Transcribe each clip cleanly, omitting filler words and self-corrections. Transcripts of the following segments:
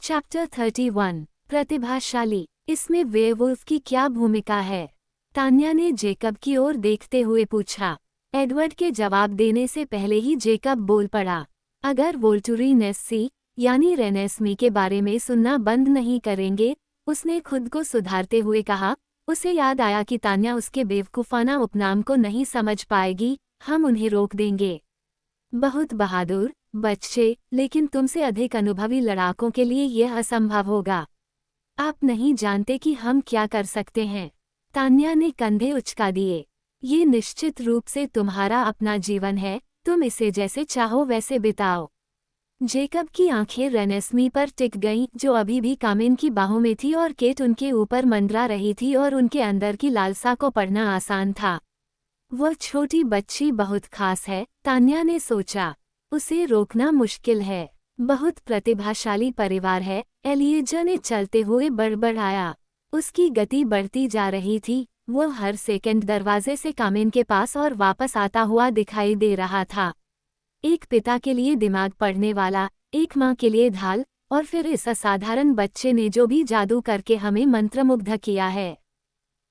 Chapter 31 प्रतिभाशाली। इसमें werewolf की क्या भूमिका है? तान्या ने जेकब की ओर देखते हुए पूछा। एडवर्ड के जवाब देने से पहले ही जेकब बोल पड़ा। अगर वोल्टुरी नेस्सी यानी रेनेस्मी के बारे में सुनना बंद नहीं करेंगे, उसने खुद को सुधारते हुए कहा। उसे याद आया कि तान्या उसके बेवकूफाना उपनाम को नहीं समझ पाएगी। हम उन्हें रोक देंगे। बहुत बहादुर बच्चे, लेकिन तुमसे अधिक अनुभवी लड़ाकों के लिए यह असंभव होगा। आप नहीं जानते कि हम क्या कर सकते हैं। तान्या ने कंधे उचका दिए। ये निश्चित रूप से तुम्हारा अपना जीवन है, तुम इसे जैसे चाहो वैसे बिताओ। जेकब की आंखें रेनेस्मी पर टिक गईं, जो अभी भी कामिन की बाहों में थी, और केट उनके ऊपर मंडरा रही थी और उनके अंदर की लालसा को पढ़ना आसान था। वह छोटी बच्ची बहुत खास है, तान्या ने सोचा। उसे रोकना मुश्किल है। बहुत प्रतिभाशाली परिवार है, एलिएजा ने चलते हुए बड़बड़ाया। उसकी गति बढ़ती जा रही थी। वह हर सेकंड दरवाजे से कामिन के पास और वापस आता हुआ दिखाई दे रहा था। एक पिता के लिए दिमाग पढ़ने वाला, एक माँ के लिए ढाल, और फिर इस असाधारण बच्चे ने जो भी जादू करके हमें मंत्रमुग्ध किया है।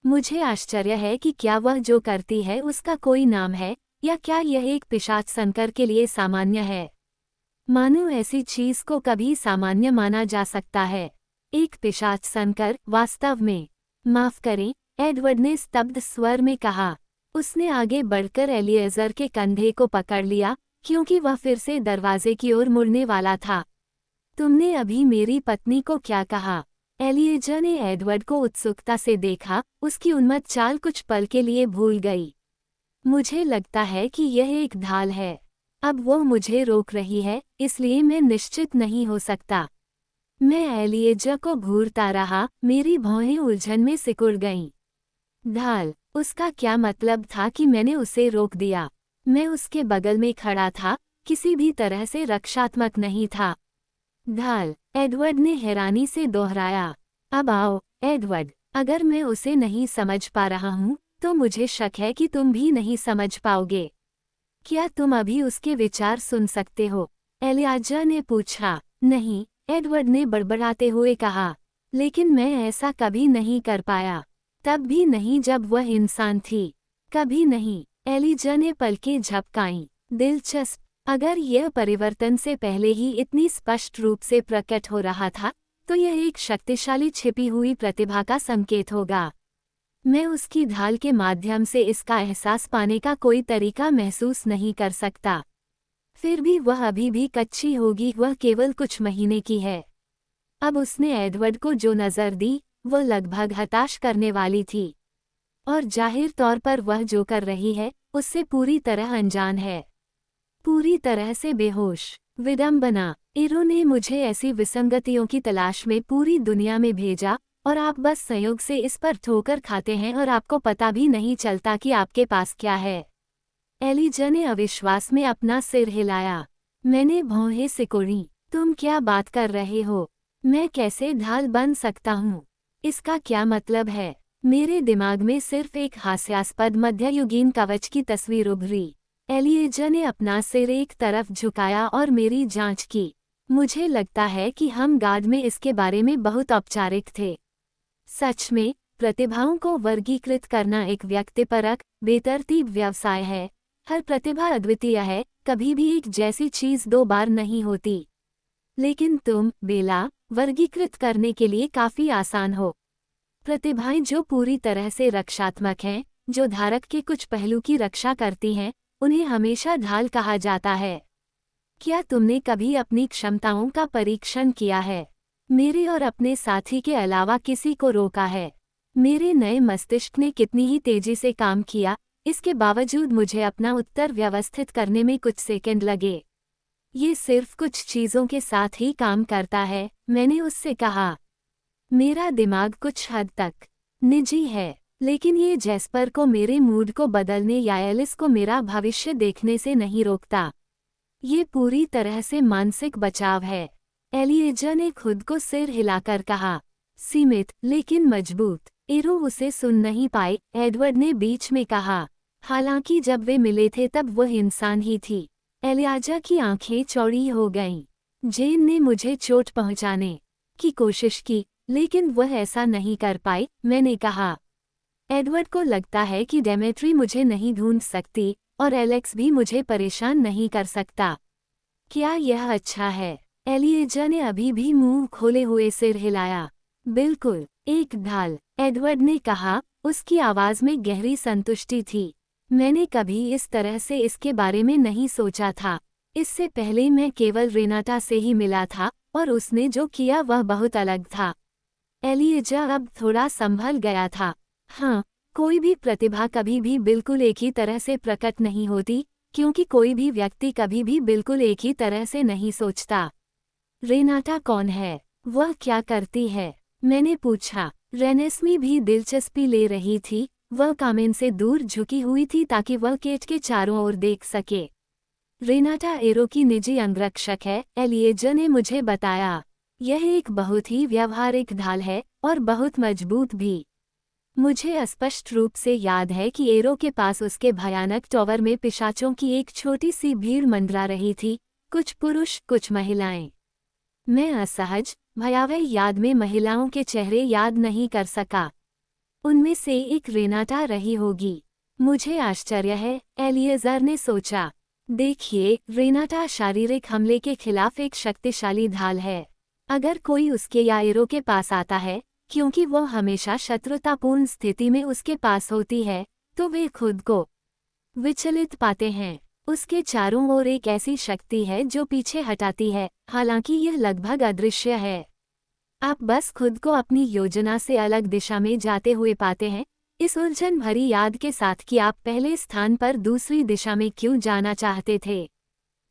मुझे आश्चर्य है कि क्या वह जो करती है उसका कोई नाम है, या क्या यह एक पिशाच सनकर के लिए सामान्य है। मानो ऐसी चीज को कभी सामान्य माना जा सकता है। एक पिशाच सनकर, वास्तव में। माफ करें, एडवर्ड ने स्तब्ध स्वर में कहा। उसने आगे बढ़कर एलिएज़र के कंधे को पकड़ लिया, क्योंकि वह फिर से दरवाजे की ओर मुड़ने वाला था। तुमने अभी मेरी पत्नी को क्या कहा? एलिएज़र ने एडवर्ड को उत्सुकता से देखा। उसकी उन्मत्त चाल कुछ पल के लिए भूल गई। मुझे लगता है कि यह एक ढाल है। अब वो मुझे रोक रही है, इसलिए मैं निश्चित नहीं हो सकता। मैं एलिएज़र को घूरता रहा, मेरी भौहें उलझन में सिकुड़ गईं। ढाल, उसका क्या मतलब था कि मैंने उसे रोक दिया? मैं उसके बगल में खड़ा था, किसी भी तरह से रक्षात्मक नहीं था। ढाल, एडवर्ड ने हैरानी से दोहराया। अब आओ, एडवर्ड, अगर मैं उसे नहीं समझ पा रहा हूँ, तो मुझे शक है कि तुम भी नहीं समझ पाओगे। क्या तुम अभी उसके विचार सुन सकते हो? एलिएज़र ने पूछा। नहीं, एडवर्ड ने बड़बड़ाते हुए कहा। लेकिन मैं ऐसा कभी नहीं कर पाया। तब भी नहीं जब वह इंसान थी। कभी नहीं। एलिएज़र ने पलकें झपकाईं। दिलचस्प। अगर यह परिवर्तन से पहले ही इतनी स्पष्ट रूप से प्रकट हो रहा था, तो यह एक शक्तिशाली छिपी हुई प्रतिभा का संकेत होगा। मैं उसकी ढाल के माध्यम से इसका एहसास पाने का कोई तरीका महसूस नहीं कर सकता। फिर भी वह अभी भी कच्ची होगी, वह केवल कुछ महीने की है। अब उसने एडवर्ड को जो नज़र दी, वह लगभग हताश करने वाली थी। और जाहिर तौर पर वह जो कर रही है, उससे पूरी तरह अनजान है। पूरी तरह से बेहोश। विडंबना। इरो ने मुझे ऐसी विसंगतियों की तलाश में पूरी दुनिया में भेजा, और आप बस संयोग से इस पर ठोकर खाते हैं और आपको पता भी नहीं चलता कि आपके पास क्या है। एलिएज़र ने अविश्वास में अपना सिर हिलाया। मैंने भौहें सिकोड़ी। तुम क्या बात कर रहे हो? मैं कैसे ढाल बन सकता हूँ? इसका क्या मतलब है? मेरे दिमाग में सिर्फ एक हास्यास्पद मध्ययुगीन कवच की तस्वीर उभरी। एलिएज़र ने अपना सिर एक तरफ झुकाया और मेरी जांच की। मुझे लगता है कि हम गार्ड में इसके बारे में बहुत औपचारिक थे। सच में, प्रतिभाओं को वर्गीकृत करना एक व्यक्तिपरक, बेतरतीब व्यवसाय है। हर प्रतिभा अद्वितीय है, कभी भी एक जैसी चीज दो बार नहीं होती। लेकिन तुम, बेला, वर्गीकृत करने के लिए काफी आसान हो। प्रतिभाएं जो पूरी तरह से रक्षात्मक हैं, जो धारक के कुछ पहलू की रक्षा करती हैं, उन्हें हमेशा ढाल कहा जाता है। क्या तुमने कभी अपनी क्षमताओं का परीक्षण किया है? मेरे और अपने साथी के अलावा किसी को रोका है? मेरे नए मस्तिष्क ने कितनी ही तेजी से काम किया, इसके बावजूद मुझे अपना उत्तर व्यवस्थित करने में कुछ सेकंड लगे। ये सिर्फ कुछ चीज़ों के साथ ही काम करता है, मैंने उससे कहा। मेरा दिमाग कुछ हद तक निजी है, लेकिन ये जैस्पर को मेरे मूड को बदलने या एलिस को मेरा भविष्य देखने से नहीं रोकता। ये पूरी तरह से मानसिक बचाव है। एलिएज़र ने खुद को सिर हिलाकर कहा। सीमित लेकिन मजबूत। इरो उसे सुन नहीं पाए, एडवर्ड ने बीच में कहा। हालांकि जब वे मिले थे तब वह इंसान ही थी। एलिएज़र की आंखें चौड़ी हो गईं। जेन ने मुझे चोट पहुंचाने की कोशिश की, लेकिन वह ऐसा नहीं कर पाई। मैंने कहा, एडवर्ड को लगता है कि डेमेट्री मुझे नहीं ढूंढ सकती और एलेक्स भी मुझे परेशान नहीं कर सकता। क्या यह अच्छा है? एलिएजा ने अभी भी मुंह खोले हुए सिर हिलाया। बिल्कुल, एक ढाल, एडवर्ड ने कहा, उसकी आवाज में गहरी संतुष्टि थी। मैंने कभी इस तरह से इसके बारे में नहीं सोचा था। इससे पहले मैं केवल रेनाटा से ही मिला था और उसने जो किया वह बहुत अलग था। एलिएजा अब थोड़ा संभल गया था। हाँ, कोई भी प्रतिभा कभी भी बिल्कुल एक ही तरह से प्रकट नहीं होती, क्योंकि कोई भी व्यक्ति कभी भी बिल्कुल एक ही तरह से नहीं सोचता। रेनाटा कौन है? वह क्या करती है? मैंने पूछा। रेनेस्मी भी दिलचस्पी ले रही थी। वह कामेन से दूर झुकी हुई थी ताकि वह केट के चारों ओर देख सके। रेनाटा एरो की निजी अंगरक्षक है, एलिएजा ने मुझे बताया। यह एक बहुत ही व्यावहारिक ढाल है और बहुत मजबूत भी। मुझे स्पष्ट रूप से याद है कि एरो के पास उसके भयानक टॉवर में पिशाचों की एक छोटी सी भीड़ मंडरा रही थी, कुछ पुरुष, कुछ महिलाएं। मैं असहज, भयावह याद में महिलाओं के चेहरे याद नहीं कर सका। उनमें से एक रेनाटा रही होगी। मुझे आश्चर्य है, एलिएज़र ने सोचा। देखिए, रेनाटा शारीरिक हमले के खिलाफ एक शक्तिशाली ढाल है। अगर कोई उसके या एरो के पास आता है, क्योंकि वो हमेशा शत्रुतापूर्ण स्थिति में उसके पास होती है, तो वे खुद को विचलित पाते हैं। उसके चारों ओर एक ऐसी शक्ति है जो पीछे हटाती है, हालांकि यह लगभग अदृश्य है। आप बस खुद को अपनी योजना से अलग दिशा में जाते हुए पाते हैं, इस उलझन भरी याद के साथ कि आप पहले स्थान पर दूसरी दिशा में क्यों जाना चाहते थे।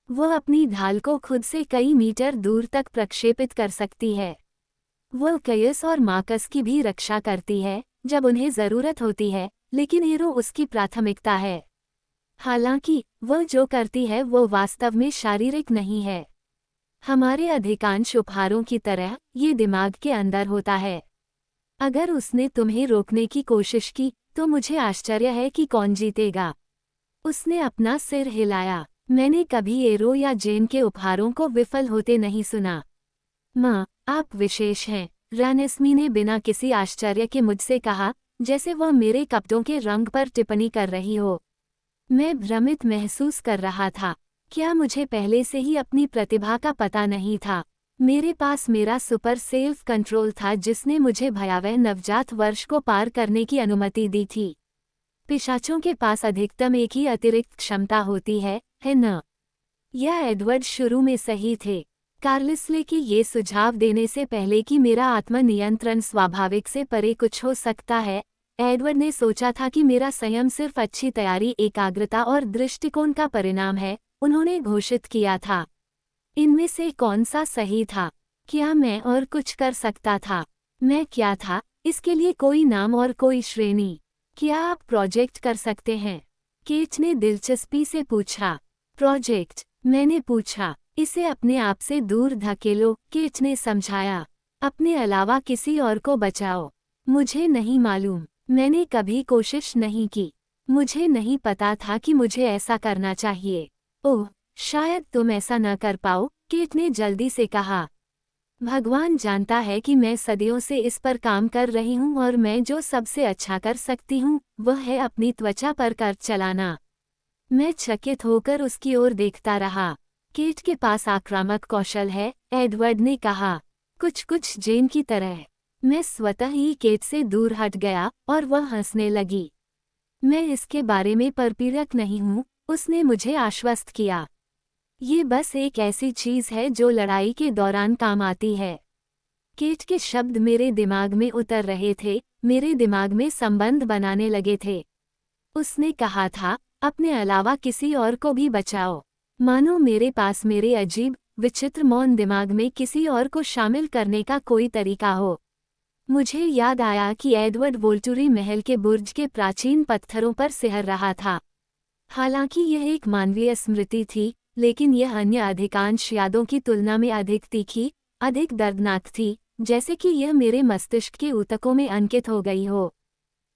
वह अपनी ढाल को खुद से कई मीटर दूर तक प्रक्षेपित कर सकती है। वह कयस और मार्कस की भी रक्षा करती है जब उन्हें जरूरत होती है, लेकिन एरो उसकी प्राथमिकता है। हालांकि वह जो करती है वो वास्तव में शारीरिक नहीं है। हमारे अधिकांश उपहारों की तरह ये दिमाग के अंदर होता है। अगर उसने तुम्हें रोकने की कोशिश की तो मुझे आश्चर्य है कि कौन जीतेगा। उसने अपना सिर हिलाया। मैंने कभी एरो या जेन के उपहारों को विफल होते नहीं सुना। माँ, आप विशेष हैं, रेनेस्मी ने बिना किसी आश्चर्य के मुझसे कहा, जैसे वह मेरे कपड़ों के रंग पर टिप्पणी कर रही हो। मैं भ्रमित महसूस कर रहा था। क्या मुझे पहले से ही अपनी प्रतिभा का पता नहीं था? मेरे पास मेरा सुपर सेल्फ कंट्रोल था जिसने मुझे भयावह नवजात वर्ष को पार करने की अनुमति दी थी। पिशाचों के पास अधिकतम एक ही अतिरिक्त क्षमता होती है न? यह एडवर्ड शुरू में सही थे। कार्लिसले की ये सुझाव देने से पहले कि मेरा आत्मनियंत्रण स्वाभाविक से परे कुछ हो सकता है, एडवर्ड ने सोचा था कि मेरा संयम सिर्फ अच्छी तैयारी, एकाग्रता और दृष्टिकोण का परिणाम है, उन्होंने घोषित किया था। इनमें से कौन सा सही था? क्या मैं और कुछ कर सकता था? मैं क्या था? इसके लिए कोई नाम और कोई श्रेणी? क्या आप प्रोजेक्ट कर सकते हैं? केट ने दिलचस्पी से पूछा। प्रोजेक्ट? मैंने पूछा। इसे अपने आप से दूर धकेलो, केट ने समझाया। अपने अलावा किसी और को बचाओ। मुझे नहीं मालूम, मैंने कभी कोशिश नहीं की। मुझे नहीं पता था कि मुझे ऐसा करना चाहिए। ओह, शायद तुम ऐसा न कर पाओ, केट ने जल्दी से कहा। भगवान जानता है कि मैं सदियों से इस पर काम कर रही हूँ और मैं जो सबसे अच्छा कर सकती हूँ वह है अपनी त्वचा पर कर चलाना। मैं चकित होकर उसकी ओर देखता रहा। केट के पास आक्रामक कौशल है, एडवर्ड ने कहा, कुछ जेन की तरह। मैं स्वतः ही केट से दूर हट गया और वह हंसने लगी। मैं इसके बारे में परपीड़क नहीं हूँ, उसने मुझे आश्वस्त किया। ये बस एक ऐसी चीज है जो लड़ाई के दौरान काम आती है। केट के शब्द मेरे दिमाग में उतर रहे थे, मेरे दिमाग में संबंध बनाने लगे थे। उसने कहा था, अपने अलावा किसी और को भी बचाओ। मानो मेरे पास मेरे अजीब, विचित्र मौन दिमाग में किसी और को शामिल करने का कोई तरीका हो। मुझे याद आया कि एडवर्ड वोल्टुरी महल के बुर्ज के प्राचीन पत्थरों पर सिहर रहा था। हालांकि यह एक मानवीय स्मृति थी, लेकिन यह अन्य अधिकांश यादों की तुलना में अधिक तीखी, अधिक दर्दनाक थी, जैसे कि यह मेरे मस्तिष्क के ऊतकों में अंकित हो गई हो।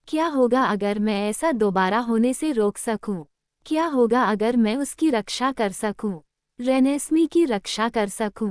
क्या होगा अगर मैं ऐसा दोबारा होने से रोक सकूं? क्या होगा अगर मैं उसकी रक्षा कर सकूं? रेनेस्मी की रक्षा कर सकूं?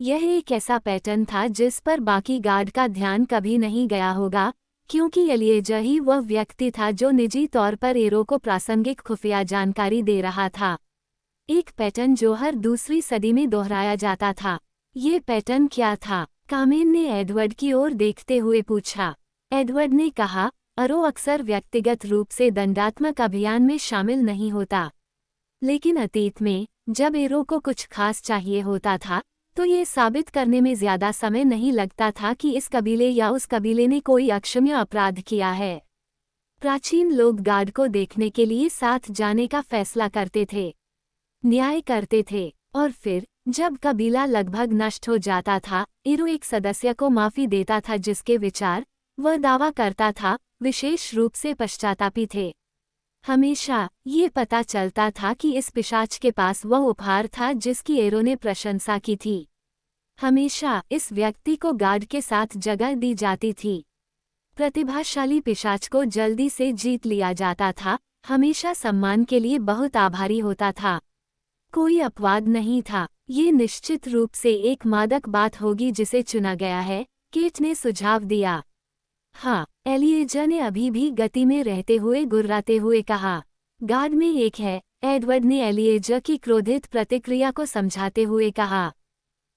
यह एक ऐसा पैटर्न था जिस पर बाकी गार्ड का ध्यान कभी नहीं गया होगा, क्योंकि एलिएजर ही वह व्यक्ति था जो निजी तौर पर एरो को प्रासंगिक खुफिया जानकारी दे रहा था। एक पैटर्न जो हर दूसरी सदी में दोहराया जाता था। ये पैटर्न क्या था? कामेन ने एडवर्ड की ओर देखते हुए पूछा। एडवर्ड ने कहा, एरो अक्सर व्यक्तिगत रूप से दंडात्मक अभियान में शामिल नहीं होता, लेकिन अतीत में जब एरो को कुछ खास चाहिए होता था तो ये साबित करने में ज्यादा समय नहीं लगता था कि इस कबीले या उस कबीले ने कोई अक्षम्य अपराध किया है। प्राचीन लोग गार्ड को देखने के लिए साथ जाने का फैसला करते थे, न्याय करते थे, और फिर जब कबीला लगभग नष्ट हो जाता था, एरो एक सदस्य को माफी देता था जिसके विचार, वह दावा करता था, विशेष रूप से पश्चातापी थे। हमेशा ये पता चलता था कि इस पिशाच के पास वह उपहार था जिसकी एरो ने प्रशंसा की थी। हमेशा इस व्यक्ति को गार्ड के साथ जगह दी जाती थी। प्रतिभाशाली पिशाच को जल्दी से जीत लिया जाता था, हमेशा सम्मान के लिए बहुत आभारी होता था। कोई अपवाद नहीं था। ये निश्चित रूप से एक मादक बात होगी जिसे चुना गया है, केट ने सुझाव दिया। हाँ, एलिएजर ने अभी भी गति में रहते हुए गुर्राते हुए कहा। गार्ड में एक है, एडवर्ड ने एलिएजर की क्रोधित प्रतिक्रिया को समझाते हुए कहा।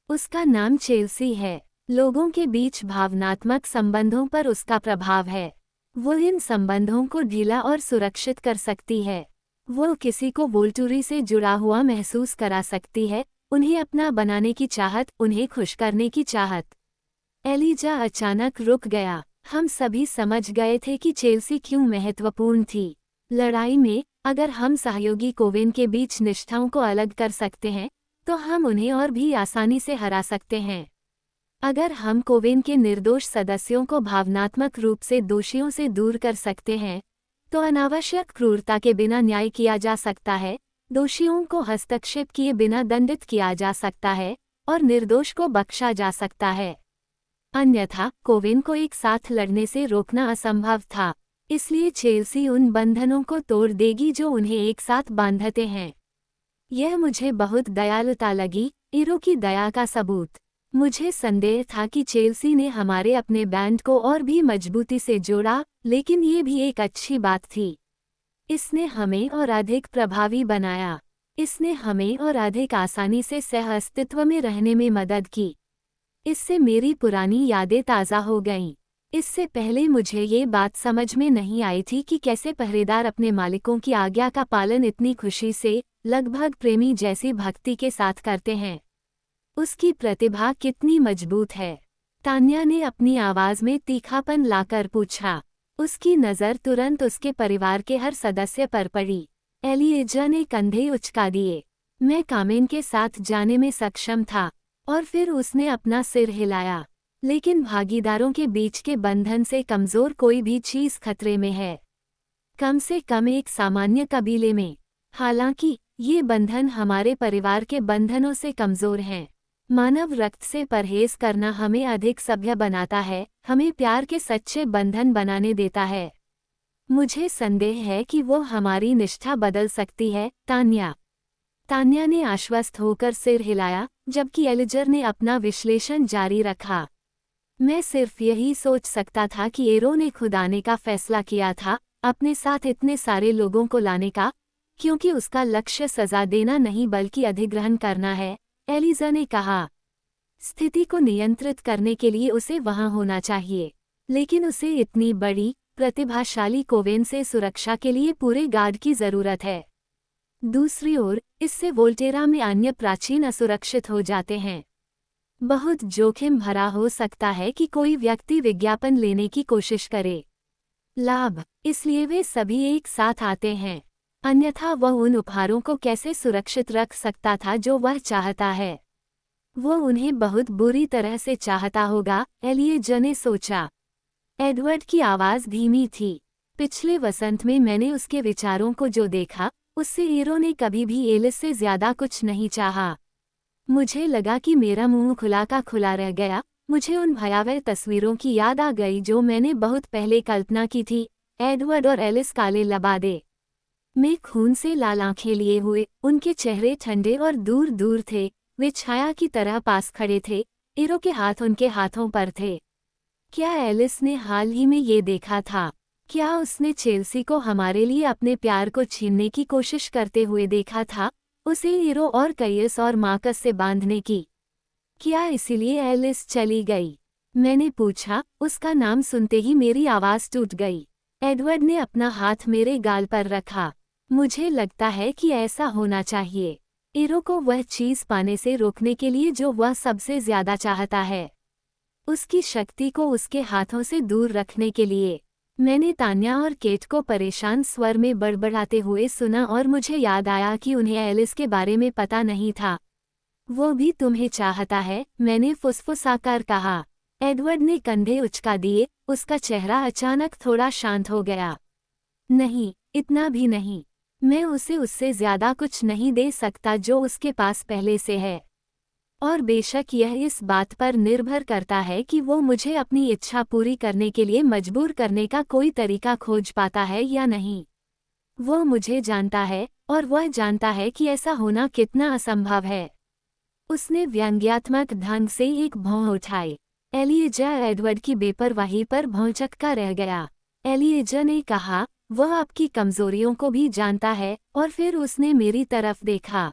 उसका नाम चेल्सी है। लोगों के बीच भावनात्मक संबंधों पर उसका प्रभाव है। वो इन संबंधों को ढीला और सुरक्षित कर सकती है। वो किसी को वोल्टूरी से जुड़ा हुआ महसूस करा सकती है, उन्हें अपना बनाने की चाहत, उन्हें खुश करने की चाहत। एलिजा अचानक रुक गया। हम सभी समझ गए थे कि चेल्सी क्यों महत्वपूर्ण थी। लड़ाई में अगर हम सहयोगी कोवेन के बीच निष्ठाओं को अलग कर सकते हैं तो हम उन्हें और भी आसानी से हरा सकते हैं। अगर हम कोवेन के निर्दोष सदस्यों को भावनात्मक रूप से दोषियों से दूर कर सकते हैं तो अनावश्यक क्रूरता के बिना न्याय किया जा सकता है, दोषियों को हस्तक्षेप किए बिना दंडित किया जा सकता है और निर्दोष को बख्शा जा सकता है। अन्यथा कोवेन को एक साथ लड़ने से रोकना असंभव था, इसलिए चेल्सी उन बंधनों को तोड़ देगी जो उन्हें एक साथ बांधते हैं। यह मुझे बहुत दयालुता लगी, एरो की दया का सबूत। मुझे संदेह था कि चेल्सी ने हमारे अपने बैंड को और भी मजबूती से जोड़ा, लेकिन ये भी एक अच्छी बात थी। इसने हमें और अधिक प्रभावी बनाया। इसने हमें और अधिक आसानी से सह अस्तित्व में रहने में मदद की। इससे मेरी पुरानी यादें ताज़ा हो गईं। इससे पहले मुझे ये बात समझ में नहीं आई थी कि कैसे पहरेदार अपने मालिकों की आज्ञा का पालन इतनी खुशी से, लगभग प्रेमी जैसी भक्ति के साथ करते हैं। उसकी प्रतिभा कितनी मजबूत है। तान्या ने अपनी आवाज में तीखापन लाकर पूछा। उसकी नज़र तुरंत उसके परिवार के हर सदस्य पर पड़ी। एलिएजर ने कंधे उचका दिए। मैं कामेन के साथ जाने में सक्षम था, और फिर उसने अपना सिर हिलाया। लेकिन भागीदारों के बीच के बंधन से कमजोर कोई भी चीज खतरे में है, कम से कम एक सामान्य कबीले में। हालांकि ये बंधन हमारे परिवार के बंधनों से कमजोर हैं। मानव रक्त से परहेज करना हमें अधिक सभ्य बनाता है, हमें प्यार के सच्चे बंधन बनाने देता है। मुझे संदेह है कि वो हमारी निष्ठा बदल सकती है, तान्या। तान्या ने आश्वस्त होकर सिर हिलाया, जबकि एलिजर ने अपना विश्लेषण जारी रखा। मैं सिर्फ यही सोच सकता था कि एरो ने खुद आने का फैसला किया था, अपने साथ इतने सारे लोगों को लाने का, क्योंकि उसका लक्ष्य सजा देना नहीं बल्कि अधिग्रहण करना है, एलिजा ने कहा। स्थिति को नियंत्रित करने के लिए उसे वहां होना चाहिए, लेकिन उसे इतनी बड़ी, प्रतिभाशाली कोवेन से सुरक्षा के लिए पूरे गार्ड की जरूरत है। दूसरी ओर, इससे वोल्टेरा में अन्य प्राचीन असुरक्षित हो जाते हैं। बहुत जोखिम भरा हो सकता है कि कोई व्यक्ति विज्ञापन लेने की कोशिश करे। लाभ, इसलिए वे सभी एक साथ आते हैं। अन्यथा वह उन उपहारों को कैसे सुरक्षित रख सकता था जो वह चाहता है। वो उन्हें बहुत बुरी तरह से चाहता होगा, एलिएजर ने सोचा। एडवर्ड की आवाज़ धीमी थी। पिछले वसंत में मैंने उसके विचारों को जो देखा, उससे एरो ने कभी भी एलिस से ज्यादा कुछ नहीं चाहा। मुझे लगा कि मेरा मुंह खुला का खुला रह गया। मुझे उन भयावह तस्वीरों की याद आ गई जो मैंने बहुत पहले कल्पना की थी, एडवर्ड और एलिस काले लबादे में खून से लाल आंखें लिए हुए, उनके चेहरे ठंडे और दूर दूर थे, वे छाया की तरह पास खड़े थे, एरो के हाथ उनके हाथों पर थे। क्या एलिस ने हाल ही में ये देखा था? क्या उसने चेल्सी को हमारे लिए अपने प्यार को छीनने की कोशिश करते हुए देखा था, उसे एरो और कैयस और मार्कस से बांधने की? क्या इसीलिए एलिस चली गई? मैंने पूछा। उसका नाम सुनते ही मेरी आवाज़ टूट गई। एडवर्ड ने अपना हाथ मेरे गाल पर रखा। मुझे लगता है कि ऐसा होना चाहिए, एरो को वह चीज़ पाने से रोकने के लिए जो वह सबसे ज्यादा चाहता है, उसकी शक्ति को उसके हाथों से दूर रखने के लिए। मैंने तान्या और केट को परेशान स्वर में बड़बड़ाते हुए सुना और मुझे याद आया कि उन्हें एलिस के बारे में पता नहीं था। वो भी तुम्हें चाहता है, मैंने फुसफुसाकर कहा। एडवर्ड ने कंधे उचका दिए, उसका चेहरा अचानक थोड़ा शांत हो गया। नहीं, इतना भी नहीं। मैं उसे उससे ज्यादा कुछ नहीं दे सकता जो उसके पास पहले से है। और बेशक यह इस बात पर निर्भर करता है कि वो मुझे अपनी इच्छा पूरी करने के लिए मजबूर करने का कोई तरीका खोज पाता है या नहीं। वो मुझे जानता है, और वह जानता है कि ऐसा होना कितना असंभव है। उसने व्यंग्यात्मक ढंग से एक भौं उठाई। एलिएजा एडवर्ड की बेपरवाही पर भौंचक्का रह गया। एलिएजा ने कहा, वह आपकी कमजोरियों को भी जानता है, और फिर उसने मेरी तरफ देखा।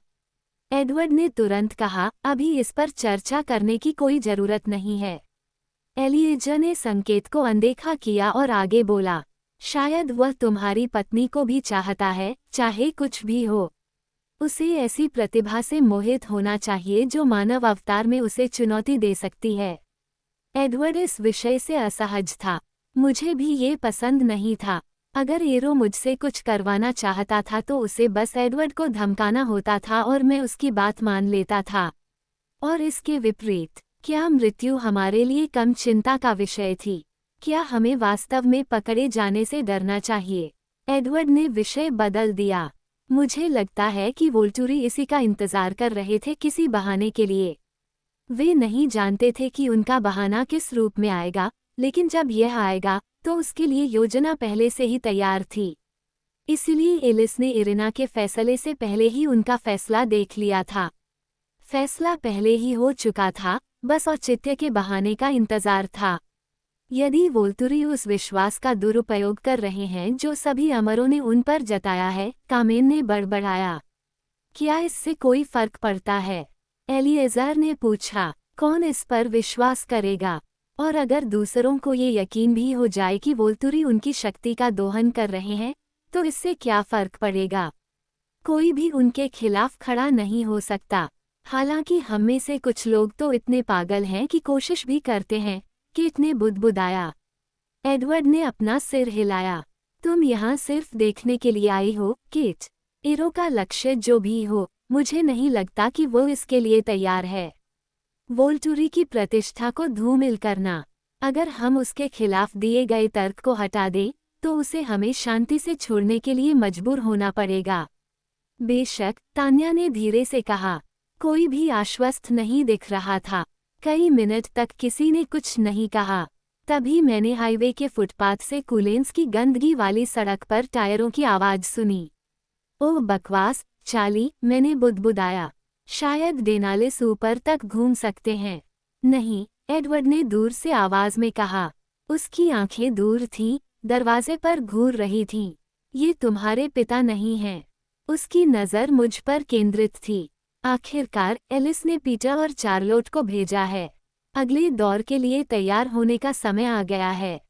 एडवर्ड ने तुरंत कहा, अभी इस पर चर्चा करने की कोई जरूरत नहीं है। एलिएजा ने संकेत को अनदेखा किया और आगे बोला, शायद वह तुम्हारी पत्नी को भी चाहता है, चाहे कुछ भी हो। उसे ऐसी प्रतिभा से मोहित होना चाहिए जो मानव अवतार में उसे चुनौती दे सकती है। एडवर्ड इस विषय से असहज था। मुझे भी ये पसंद नहीं था। अगर एरो मुझसे कुछ करवाना चाहता था तो उसे बस एडवर्ड को धमकाना होता था और मैं उसकी बात मान लेता था। और इसके विपरीत, क्या मृत्यु हमारे लिए कम चिंता का विषय थी? क्या हमें वास्तव में पकड़े जाने से डरना चाहिए? एडवर्ड ने विषय बदल दिया। मुझे लगता है कि वोल्टुरी इसी का इंतजार कर रहे थे, किसी बहाने के लिए। वे नहीं जानते थे कि उनका बहाना किस रूप में आएगा, लेकिन जब यह आएगा तो उसके लिए योजना पहले से ही तैयार थी। इसलिए एलिस ने इरिना के फैसले से पहले ही उनका फैसला देख लिया था। फैसला पहले ही हो चुका था, बस औचित्य के बहाने का इंतजार था। यदि वोल्टुरी उस विश्वास का दुरुपयोग कर रहे हैं जो सभी अमरों ने उन पर जताया है, कामेन ने बड़बड़ाया। क्या इससे कोई फर्क पड़ता है? एलिएज़र ने पूछा। कौन इस पर विश्वास करेगा? और अगर दूसरों को ये यकीन भी हो जाए कि वोल्टुरी उनकी शक्ति का दोहन कर रहे हैं, तो इससे क्या फर्क पड़ेगा? कोई भी उनके खिलाफ खड़ा नहीं हो सकता। हालांकि हम में से कुछ लोग तो इतने पागल हैं कि कोशिश भी करते हैं। केट ने बुदबुदाया। एडवर्ड ने अपना सिर हिलाया। तुम यहाँ सिर्फ देखने के लिए आई हो, केट। एरो का लक्ष्य जो भी हो, मुझे नहीं लगता कि वो इसके लिए तैयार है। वोल्टुरी की प्रतिष्ठा को धूमिल करना। अगर हम उसके खिलाफ दिए गए तर्क को हटा दें, तो उसे हमें शांति से छोड़ने के लिए मजबूर होना पड़ेगा। बेशक, तान्या ने धीरे से कहा। कोई भी आश्वस्त नहीं दिख रहा था। कई मिनट तक किसी ने कुछ नहीं कहा। तभी मैंने हाईवे के फुटपाथ से कूलेंस की गंदगी वाली सड़क पर टायरों की आवाज़ सुनी। ओह बकवास, चाली, मैंने बुदबुदाया। शायद डेनालिस ऊपर तक घूम सकते हैं। नहीं, एडवर्ड ने दूर से आवाज में कहा। उसकी आंखें दूर थीं, दरवाजे पर घूर रही थीं। ये तुम्हारे पिता नहीं हैं। उसकी नज़र मुझ पर केंद्रित थी। आखिरकार एलिस ने पीटर और चार्लोट को भेजा है। अगले दौर के लिए तैयार होने का समय आ गया है।